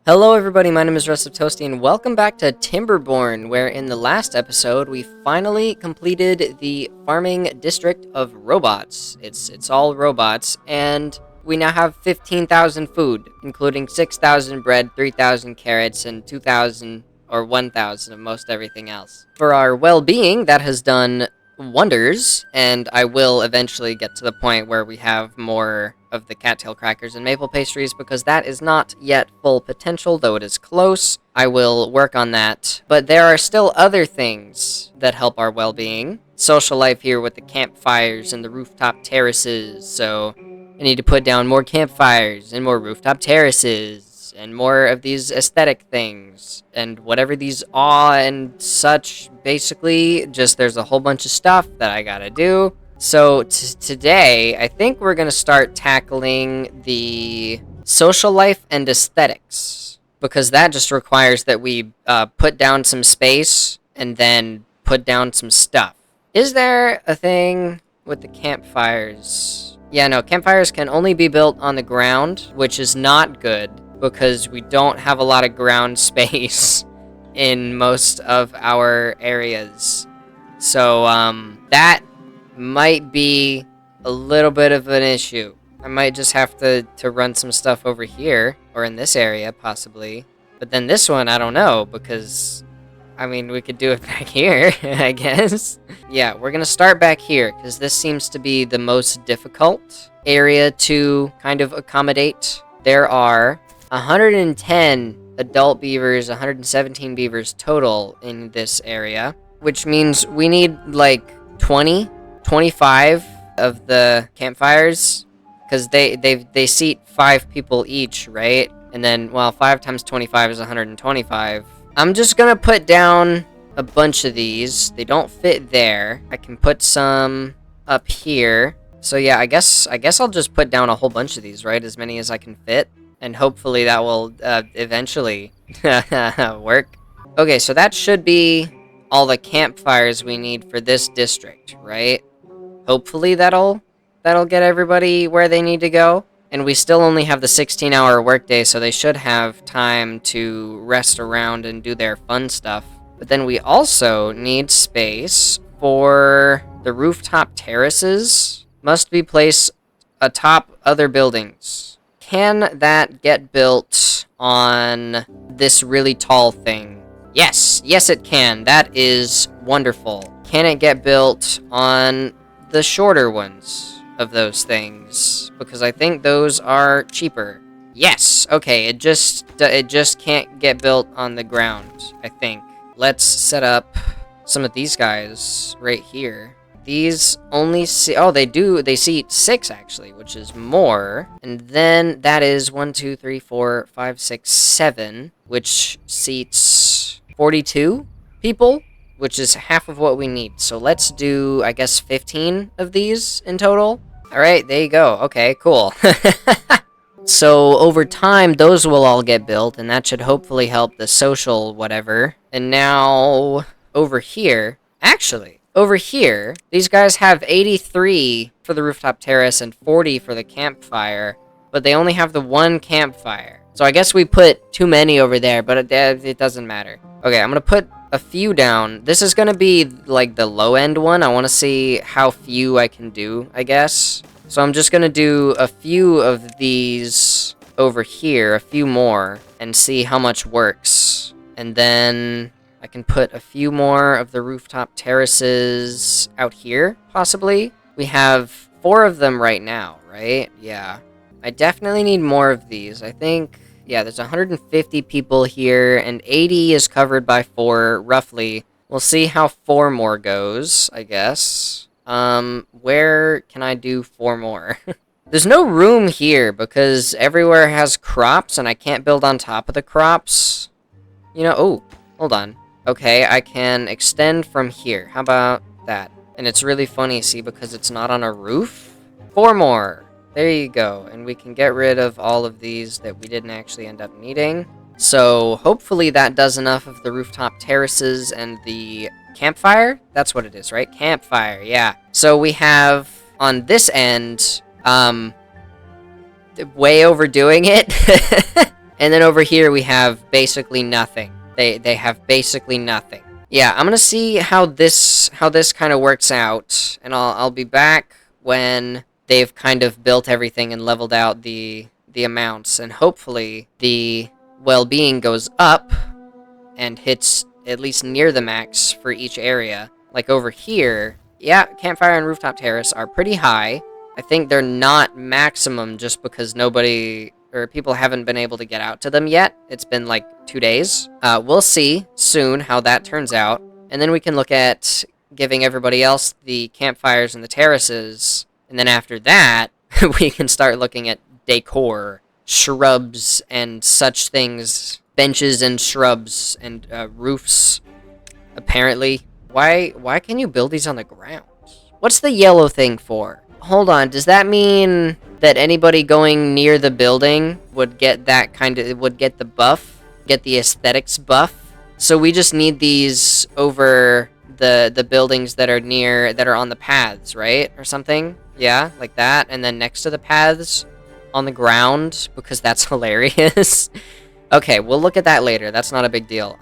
Hello everybody, my name is Russ of Toasty, and welcome back to Timberborn, where in the last episode we finally completed the farming district of robots. It's all robots, and we now have 15,000 food, including 6,000 bread, 3,000 carrots, and 2,000 or 1,000 of most everything else. For our well-being, that has done wonders, and I will eventually get to the point where we have more of the cattail crackers and maple pastries, because that is not yet full potential, though it is close. I will work on that. But there are still other things that help our well-being. Social life here with the campfires and the rooftop terraces, so I need to put down more campfires and more rooftop terraces and more of these aesthetic things and whatever these are and such. Basically, just there's a whole bunch of stuff that I gotta do. So today, I think we're going to start tackling the social life and aesthetics, because that just requires that we put down some space and then put down some stuff. Is there a thing with the campfires? Yeah, no, campfires can only be built on the ground, which is not good, because we don't have a lot of ground space in most of our areas. So, that might be a little bit of an issue. I might just have to run some stuff over here, or in this area, possibly. But then this one, I don't know, because, I mean, we could do it back here, I guess. Yeah, we're gonna start back here, because this seems to be the most difficult area to kind of accommodate. There are 110 adult beavers, 117 beavers total in this area, which means we need, like, 25 of the campfires, because they seat 5 people each, right? And then, well, 5 times 25 is 125. I'm just gonna put down a bunch of these. They don't fit there. I can put some up here. So yeah, I guess I'll just put down a whole bunch of these, right? As many as I can fit, and hopefully that will eventually work. Okay, so that should be all the campfires we need for this district, right? Hopefully that'll get everybody where they need to go. And we still only have the 16-hour workday, so they should have time to rest around and do their fun stuff. But then we also need space for the rooftop terraces. Must be placed atop other buildings. Can that get built on this really tall thing? Yes, it can. That is wonderful. Can it get built on the shorter ones of those things? Because I think those are cheaper. Yes, okay, it just can't get built on the ground, I think. Let's set up some of these guys right here. These only see, oh, they seat 6 actually, which is more. And then that is 1, 2, 3, 4, 5, 6, 7, which seats 42 people, which is half of what we need. So let's do, I guess, 15 of these in total. All right, there you go. Okay, cool. So over time, those will all get built, and that should hopefully help the social whatever. And now over here, actually, over here, these guys have 83 for the rooftop terrace and 40 for the campfire, but they only have the one campfire. So I guess we put too many over there, but it doesn't matter. Okay, I'm gonna put a few down. This is gonna be like the low end one. I want to see how few I can do, I guess. So I'm just gonna do a few of these over here, a few more, and see how much works. And then I can put a few more of the rooftop terraces out here, possibly. We have 4 of them right now, right? Yeah. I definitely need more of these. I think, yeah, there's 150 people here, and 80 is covered by 4, roughly. We'll see how 4 more goes, I guess. Where can I do 4 more? There's no room here, because everywhere has crops, and I can't build on top of the crops. You know, oh, hold on. Okay, I can extend from here. How about that? And it's really funny, see, because it's not on a roof. 4 more. There you go. And we can get rid of all of these that we didn't actually end up needing. So hopefully that does enough of the rooftop terraces and the campfire. That's what it is, right? Campfire, yeah. So we have on this end, way overdoing it. And then over here we have basically nothing. They have basically nothing. Yeah, I'm gonna see how this kind of works out, and I'll be back when they've kind of built everything and leveled out the amounts, and hopefully the well-being goes up and hits at least near the max for each area. Like over here, yeah, campfire and rooftop terrace are pretty high. I think they're not maximum just because nobody or people haven't been able to get out to them yet. It's been like 2 days. We'll see soon how that turns out. And then we can look at giving everybody else the campfires and the terraces. And then after that, we can start looking at decor, shrubs, and such things. Benches and shrubs and roofs, apparently. Why can you build these on the ground? What's the yellow thing for? Hold on, does that mean that anybody going near the building would get the buff, get the aesthetics buff? So we just need these over the buildings that are on the paths, right? Or something? Yeah, like that. And then next to the paths on the ground, because that's hilarious. Okay, we'll look at that later. That's not a big deal.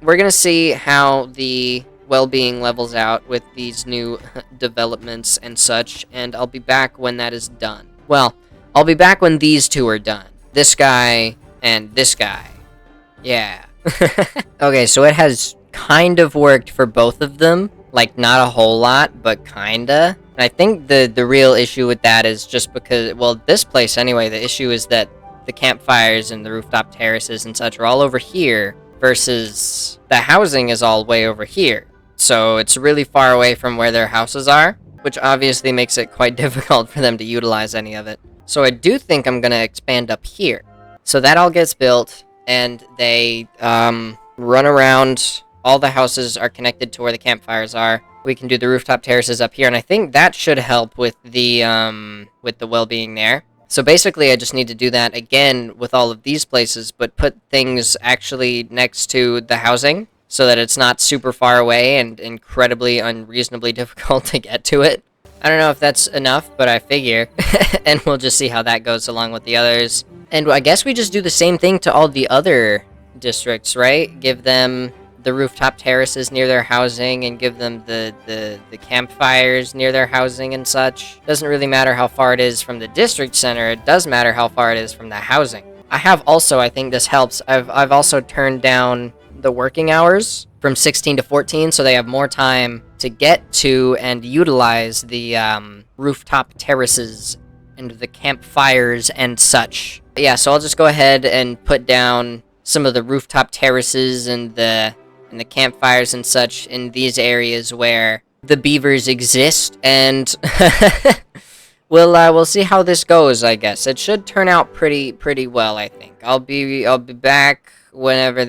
We're gonna see how the well-being levels out with these new developments and such, and I'll be back when that is done. Well, I'll be back when these two are done. This guy and this guy. Yeah. Okay, so it has kind of worked for both of them. Like, not a whole lot, but kinda. And I think the real issue with that is just because, well, this place anyway, the issue is that the campfires and the rooftop terraces and such are all over here, versus the housing is all way over here. So it's really far away from where their houses are, which obviously makes it quite difficult for them to utilize any of it. So I do think I'm gonna expand up here. So that all gets built, and they run around. All the houses are connected to where the campfires are. We can do the rooftop terraces up here, and I think that should help with the well-being there. So basically, I just need to do that again with all of these places, but put things actually next to the housing so that it's not super far away and incredibly unreasonably difficult to get to it. I don't know if that's enough, but I figure. And we'll just see how that goes along with the others. And I guess we just do the same thing to all the other districts, right? Give them the rooftop terraces near their housing and give them the campfires near their housing and such. Doesn't really matter how far it is from the district center. It does matter how far it is from the housing. I have also, I think this helps, I've also turned down the working hours from 16 to 14, so they have more time to get to and utilize the rooftop terraces and the campfires and such. But yeah, so I'll just go ahead and put down some of the rooftop terraces and the campfires and such in these areas where the beavers exist, and we'll see how this goes. I guess it should turn out pretty well. I think I'll be back whenever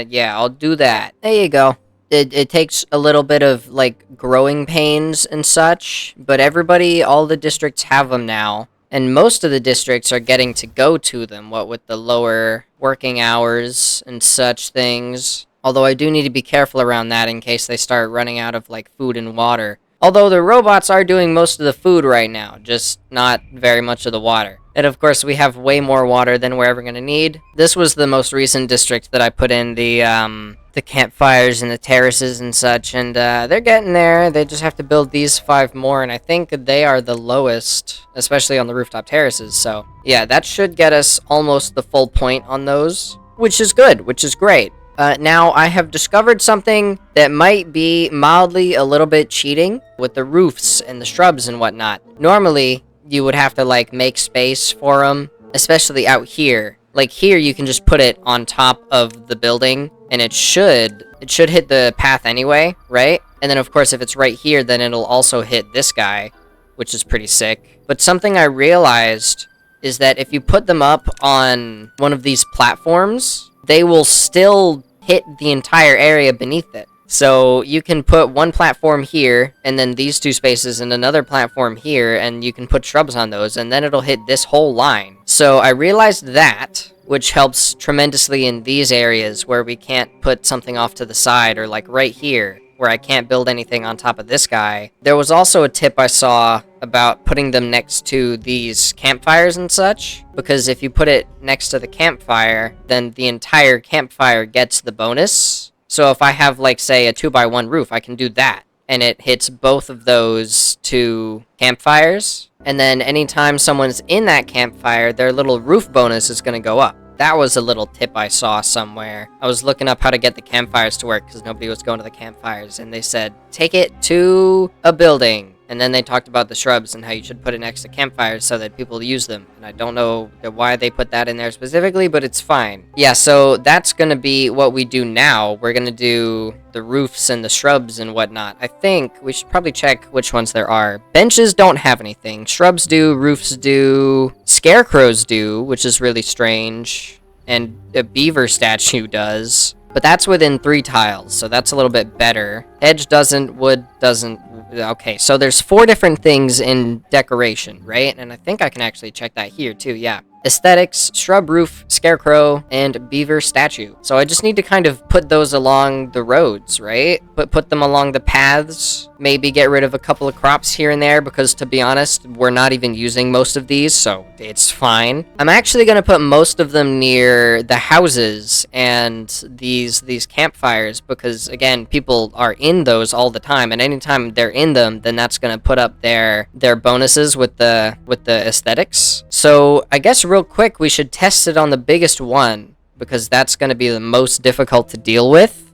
yeah, I'll do that. There you go. It takes a little bit of like growing pains and such, but all the districts have them now. And most of the districts are getting to go to them, what with the lower working hours and such things. Although I do need to be careful around that in case they start running out of, like, food and water. Although the robots are doing most of the food right now, just not very much of the water. And of course, we have way more water than we're ever going to need. This was the most recent district that I put in the campfires and the terraces and such, and they're getting there. They just have to build these 5 more, and I think they are the lowest, especially on the rooftop terraces. So, yeah, that should get us almost the full point on those, which is good, which is great. Now, I have discovered something that might be mildly a little bit cheating with the roofs and the shrubs and whatnot. Normally, you would have to, like, make space for them, especially out here. Like, here, you can just put it on top of the building, and it should hit the path anyway, right? And then, of course, if it's right here, then it'll also hit this guy, which is pretty sick. But something I realized is that if you put them up on one of these platforms, they will still hit the entire area beneath it. So you can put one platform here, and then these 2 spaces, and another platform here, and you can put shrubs on those, and then it'll hit this whole line. So I realized that, which helps tremendously in these areas where we can't put something off to the side, or like right here. where I can't build anything on top of this guy. There was also a tip I saw about putting them next to these campfires and such, because if you put it next to the campfire, then the entire campfire gets the bonus. So if I have, like, say, a 2x1 roof, I can do that, and it hits both of those two campfires, and then anytime someone's in that campfire, their little roof bonus is going to go up. That was a little tip I saw somewhere. I was looking up how to get the campfires to work because nobody was going to the campfires, and they said, take it to a building. And then they talked about the shrubs and how you should put it next to campfires so that people use them. And I don't know why they put that in there specifically, but it's fine. Yeah, so that's going to be what we do now. We're going to do the roofs and the shrubs and whatnot. I think we should probably check which ones there are. Benches don't have anything. Shrubs do, roofs do, scarecrows do, which is really strange. And a beaver statue does. But that's within 3 tiles, so that's a little bit better. Edge doesn't, wood doesn't. Okay, so there's 4 different things in decoration, right? And I think I can actually check that here too, yeah. Aesthetics, shrub roof, scarecrow, and beaver statue. So I just need to kind of put those along the roads, right? Put them along the paths. Maybe get rid of a couple of crops here and there, because to be honest, we're not even using most of these, so it's fine. I'm actually going to put most of them near the houses and these campfires, because again, people are in those all the time, and anytime they're in them, then that's going to put up their bonuses with the aesthetics. So I guess real quick, we should test it on the biggest one, because that's going to be the most difficult to deal with.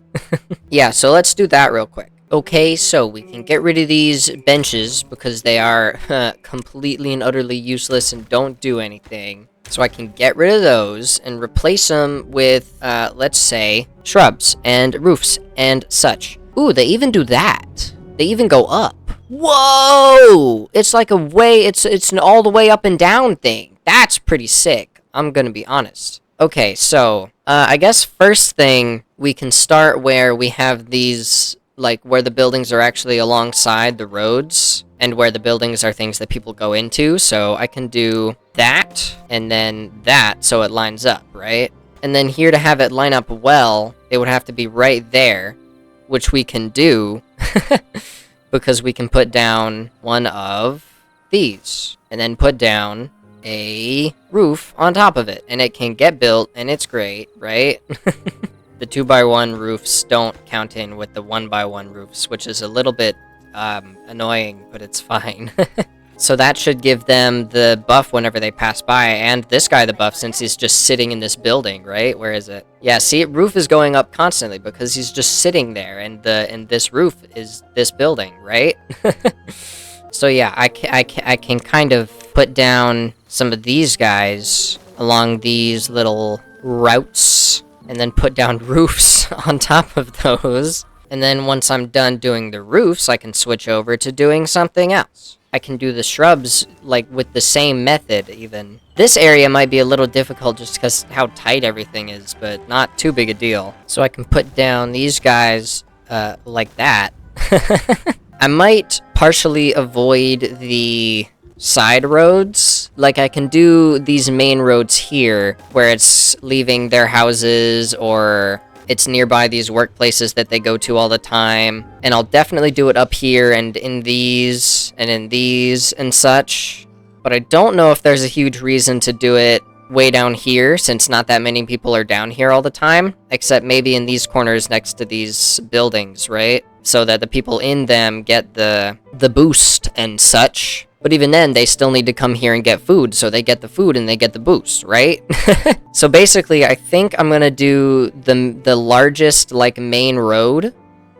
Yeah, so let's do that real quick. Okay, so we can get rid of these benches, because they are completely and utterly useless and don't do anything. So I can get rid of those and replace them with, let's say, shrubs and roofs and such. Ooh, they even do that. They even go up. Whoa! It's like it's an all the way up and down thing. That's pretty sick, I'm gonna be honest. Okay, so, I guess first thing, we can start where we have these, like, where the buildings are actually alongside the roads, and where the buildings are things that people go into, so I can do that, and then that, so it lines up, right? And then here to have it line up well, it would have to be right there, which we can do, because we can put down one of these, and then put down a roof on top of it, and it can get built, and it's great, right? The 2x1 roofs don't count in with the 1x1 roofs, which is a little bit annoying, but it's fine. So that should give them the buff whenever they pass by, and this guy the buff since he's just sitting in this building, right? Where is it? Yeah, see, roof is going up constantly because he's just sitting there, and this roof is this building, right? So yeah, I can kind of put down some of these guys along these little routes, and then put down roofs on top of those. And then once I'm done doing the roofs, I can switch over to doing something else. I can do the shrubs, like, with the same method, even. This area might be a little difficult just because how tight everything is, but not too big a deal. So I can put down these guys, like that. I might partially avoid the side roads. Like, I can do these main roads here, where it's leaving their houses, or it's nearby these workplaces that they go to all the time. And I'll definitely do it up here, and in these, and such. But I don't know if there's a huge reason to do it way down here, since not that many people are down here all the time. Except maybe in these corners next to these buildings, right? So that the people in them get the boost and such. But even then, they still need to come here and get food, so they get the food and they get the boost, right? So basically, I think I'm gonna do the largest, like, main road,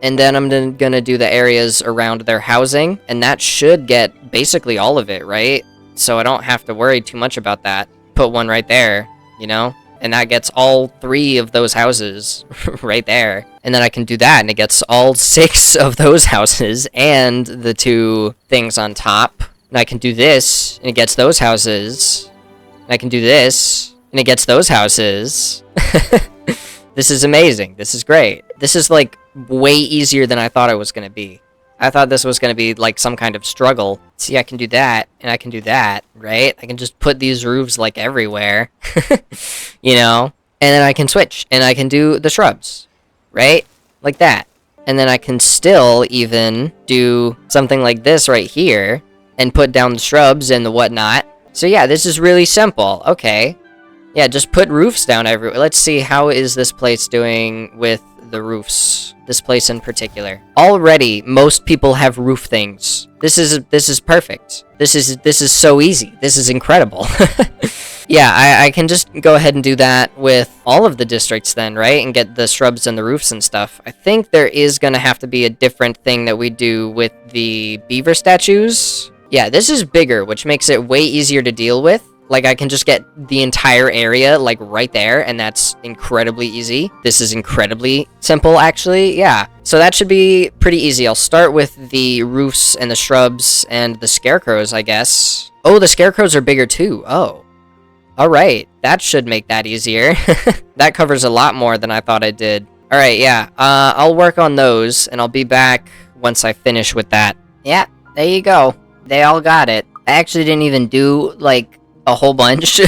and then I'm gonna do the areas around their housing, and that should get basically all of it, right? So I don't have to worry too much about that. Put one right there, you know? And that gets all 3 of those houses right there. And then I can do that, and it gets all 6 of those houses, and the 2 things on top. And I can do this, and it gets those houses. And I can do this, and it gets those houses. This is amazing. This is great. This is, like, way easier than I thought it was going to be. I thought this was going to be, like, some kind of struggle. See, I can do that, and I can do that, right? I can just put these roofs, like, everywhere. You know? And then I can switch, and I can do the shrubs. Right? Like that. And then I can still even do something like this right here and put down the shrubs and the whatnot. So yeah, this is really simple. Okay. Yeah, just put roofs down everywhere. Let's see, how is this place doing with the roofs? This place in particular. Already, most people have roof things. This is perfect. This is so easy. This is incredible. Yeah, I can just go ahead and do that with all of the districts then, right? And get the shrubs and the roofs and stuff. I think there is gonna have to be a different thing that we do with the beaver statues. Yeah, this is bigger, which makes it way easier to deal with. Like, I can just get the entire area, like, right there, and that's incredibly easy. This is incredibly simple, actually, yeah. So that should be pretty easy. I'll start with the roofs and the shrubs and the scarecrows, I guess. Oh, the scarecrows are bigger, too. Oh. Alright, that should make that easier. That covers a lot more than I thought it did. Alright, yeah, I'll work on those, and I'll be back once I finish with that. Yeah, there you go. They all got it. I actually didn't even do, like, a whole bunch.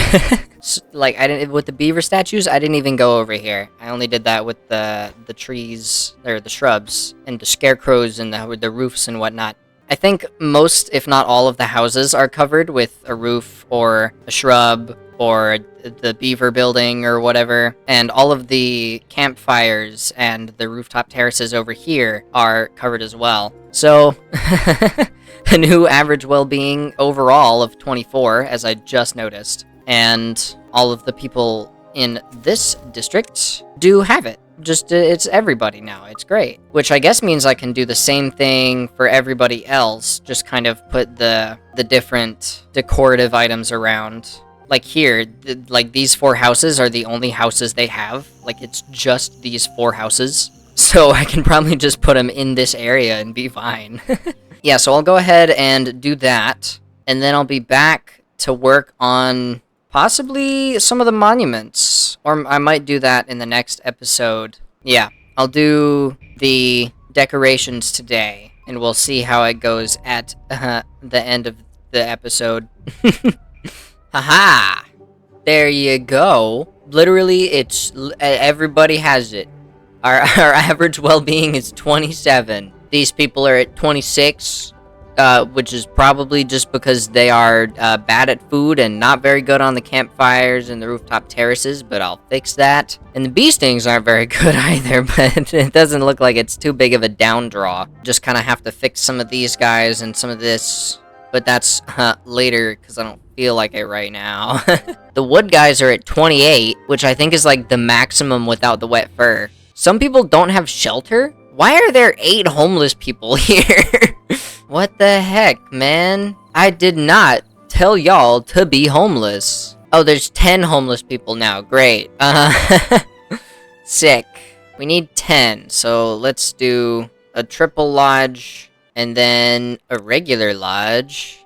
Like, I didn't, with the beaver statues, I didn't even go over here. I only did that with the trees, or the shrubs, and the scarecrows, and the roofs and whatnot. I think most, if not all, of the houses are covered with a roof, or a shrub, or the beaver building, or whatever. And all of the campfires and the rooftop terraces over here are covered as well. So, a new average well-being overall of 24, as I just noticed. And all of the people in this district do have it. Just, it's everybody now. It's great. Which I guess means I can do the same thing for everybody else. Just kind of put the different decorative items around. Like here, like these 4 houses are the only houses they have. Like, it's just these 4 houses. So I can probably just put them in this area and be fine. Yeah, so I'll go ahead and do that. And then I'll be back to work on possibly some of the monuments. Or I might do that in the next episode. Yeah, I'll do the decorations today. And we'll see how it goes at the end of the episode. Haha! There you go. Literally, it's everybody has it. Our average well-being is 27. These people are at 26, which is probably just because they are bad at food and not very good on the campfires and the rooftop terraces, but I'll fix that. And the bee stings aren't very good either, but it doesn't look like it's too big of a down draw. Just kind of have to fix some of these guys and some of this, but that's later, because I don't feel like it right now. The wood guys are at 28, which I think is like the maximum without the wet fur. Some people don't have shelter? Why are there 8 homeless people here? What the heck, man? I did not tell y'all to be homeless. Oh, there's 10 homeless people now. Great. Sick. We need 10, so let's do a triple lodge and then a regular lodge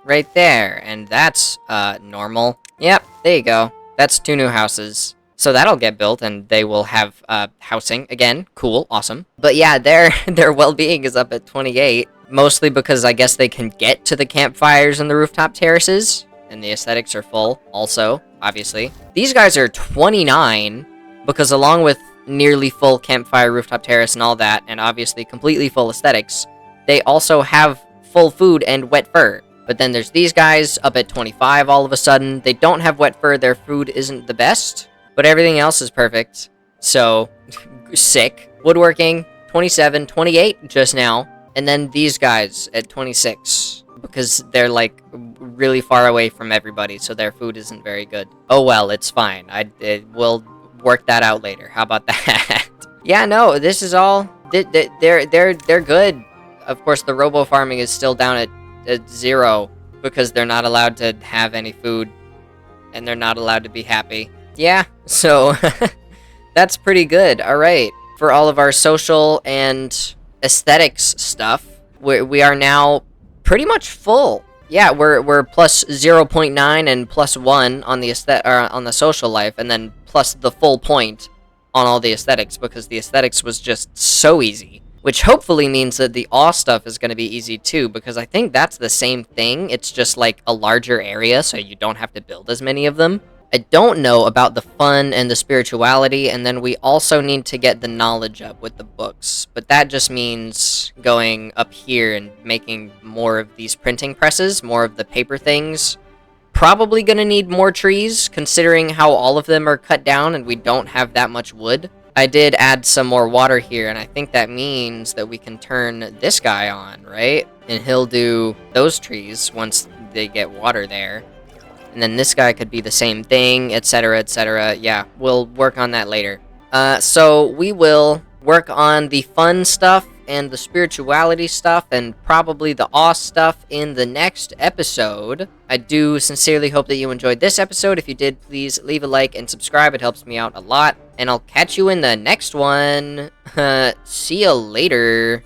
right there. And that's normal. Yep, there you go. That's 2 new houses. So that'll get built, and they will have housing again. Cool, awesome. But yeah, their well-being is up at 28, mostly because I guess they can get to the campfires and the rooftop terraces, and the aesthetics are full. Also, obviously, these guys are 29 because along with nearly full campfire, rooftop terrace, and all that, and obviously completely full aesthetics, they also have full food and wet fur. But then there's these guys up at 25 all of a sudden. They don't have wet fur. Their food isn't the best. But everything else is perfect. So, sick. Woodworking, 27, 28 just now. And then these guys at 26. Because they're, like, really far away from everybody, so their food isn't very good. Oh well, it's fine. We'll work that out later. How about that? Yeah, no, this is all... They're good. Of course, the robo farming is still down at 0. Because they're not allowed to have any food. And they're not allowed to be happy. Yeah, so that's pretty good. All right, for all of our social and aesthetics stuff, we are now pretty much full. Yeah, we're plus 0.9 and plus 1 on the on the social life, and then plus the full point on all the aesthetics, because the aesthetics was just so easy. Which hopefully means that the awe stuff is going to be easy too, because I think that's the same thing. It's just like a larger area, so you don't have to build as many of them. I don't know about the fun and the spirituality, and then we also need to get the knowledge up with the books. But that just means going up here and making more of these printing presses, more of the paper things. Probably gonna need more trees, considering how all of them are cut down and we don't have that much wood. I did add some more water here, and I think that means that we can turn this guy on, right? And he'll do those trees once they get water there. And then this guy could be the same thing, etc., etc. Yeah, we'll work on that later. So we will work on the fun stuff and the spirituality stuff and probably the awe stuff in the next episode. I do sincerely hope that you enjoyed this episode. If you did, please leave a like and subscribe. It helps me out a lot. And I'll catch you in the next one. See you later.